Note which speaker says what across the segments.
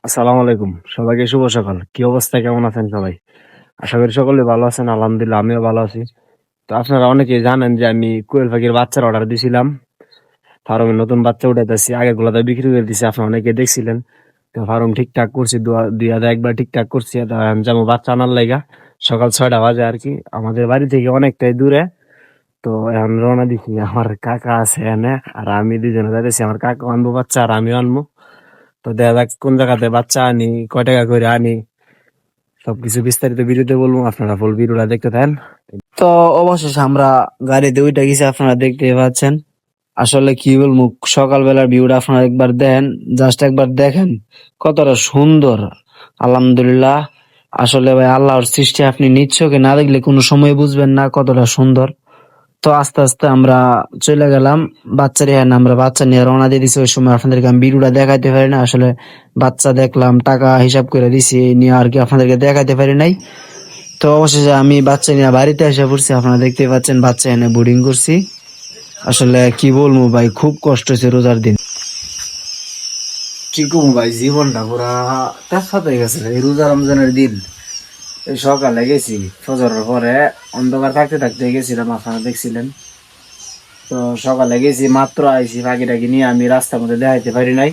Speaker 1: আসসালামু আলাইকুম, সবাইকে শুভ সকাল। কি অবস্থা, কেমন আছেন সবাই? আশা করি সকলে ভালো আছেন। আলহামদুলিল্লাহ, আমিও ভালো আছি। তো আপনারা অনেকেই জানেন যে আমি কোয়েল পাখির বাচ্চার অর্ডার দিছিলাম। ফার্মে নতুন বাচ্চা উঠাইতেছি, আগে গুলাতে বিক্রি করে দিছি, আপনারা অনেকে দেখছিলেন। তো ফার্ম ঠিকঠাক করছি, দুই হাজার একবার ঠিকঠাক করছি। তো এখন যাবো বাচ্চা আনার লাইগা, সকাল 6টা বাজে আর কি। আমাদের বাড়ি থেকে অনেকটাই দূরে। তো এখন রওনা দিছি, আমার কাকা আছে এনে, আর আমি দুজনে যাইতেছি। আমার কাকা আনবো বাচ্চা আর আমিও আনবো। তো দেখা যাক কোন জায়গাতে বাচ্চা আনি, কয় টাকা করে আনি, সবকিছু বিস্তারিত ভিডিওতে বলবো। আপনারা ফুল ভিডিওটা দেখতে থাকেন। তো অবশেষে আমরা গাড়িতে উঠে গেছি, আপনারা দেখতে পাচ্ছেন। আসলে কি বলবো, সকালবেলার ভিউটা আপনারা একবার দেন, জাস্ট একবার দেখেন কতটা সুন্দর। আলহামদুলিল্লাহ। আসলে ভাই, আল্লাহর সৃষ্টি আপনি নিচ্ছকে না দেখলে কোনো সময় বুঝবেন না কতটা সুন্দর। তো আস্তে আস্তে আমরা চলে গেলাম বাচ্চার এখানে। আমরা বাচ্চা নিয়ে রওনা দিয়ে দিছি। ওই সময় আপনাদেরকে আমি ভিডিওটা দেখাইতে পারি না। আসলে বাচ্চা দেখলাম, টাকা হিসাব করে দিছি, এই নিয়ে আর কি আপনাদেরকে দেখাইতে পারি নাই। তো অবশেষে আমি বাচ্চা নিয়ে বাড়িতে এসে পড়ছি। আপনারা দেখতে পাচ্ছেন বাচ্চা এনে বোর্ডিং করছি। আসলে কি বলবো ভাই, খুব কষ্ট হয়েছে রোজার দিন। কি করবো ভাই, জীবনটা পুরা তেজপাত হয়ে গেছে এই রোজা রমজানের দিন। এই সকালে গেছি, ফজরের পরে অন্ধকার থাকতে থাকতে গেছিলাম, আপনারা দেখছিলেন। তো সকালে গেছি, মাত্র আইছি, ফাঁকি টাকি নিয়ে আমি রাস্তার মধ্যে দেখাইতে পারি নাই।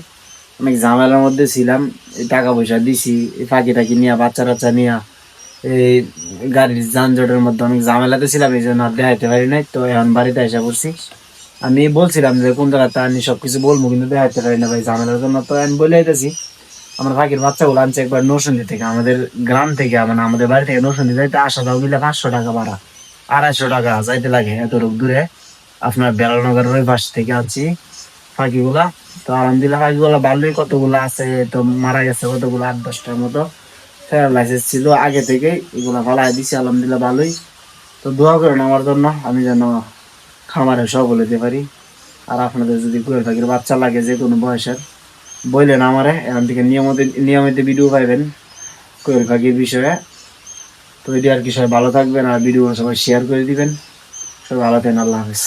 Speaker 1: অনেক ঝামেলার মধ্যে ছিলাম। এই টাকা পয়সা দিছি, এই ফাঁকি টাকি নিয়ে, বাচ্চা টাচ্চা নিয়ে, এই গাড়ির যানজটের মধ্যে অনেক ঝামেলাতে ছিলাম, এই জন্য আর দেখাইতে পারি নাই। তো এখন বাড়িতে এসে পড়ছি। আমি বলছিলাম যে কোন জায়গাতে আনি সবকিছু বলবো, কিন্তু দেখাইতে পারি না ভাই ঝামেলার জন্য। তো আমি বলে আইতেছি, আমার ফাঁকির বাচ্চাগুলো আনছে একবার নরসিংদী থেকে, আমাদের গ্রাম থেকে, মানে আমাদের বাড়ি থেকে নরসিংদী যাইতে আসা যাও মিলে 500 টাকা ভাড়া, 250 টাকা যাইতে লাগে এতটুক দূরে। আপনার বেলানগরের ওই পাশ থেকে আনছি পাখিগুলা। তো আলহামদুলিল্লাহ পাখিগুলা ভালোই, কতগুলো আছে তো মারা গেছে, কতগুলো 8-10টার মতো প্যারালাইসিস ছিল আগে থেকে, এগুলা ফালাই দিছি আলহামদুলিল্লাহ ভালোই। তো দোয়া করেন আমার জন্য, আমি যেন খামারে সফল হতে পারি। আর আপনাদের যদি কোয়েল পাখির বাচ্চা লাগে যে কোনো বয়সের, বললেন আমারে, এখান থেকে নিয়মিত নিয়মিত ভিডিও পাইবেন কোয়েল পাখির বিষয়ে। তো এটি আর কি, সবাই ভালো থাকবেন আর ভিডিও সবাই শেয়ার করে দিবেন। সবাই ভালো থাকেন, আল্লাহ হাফেজ।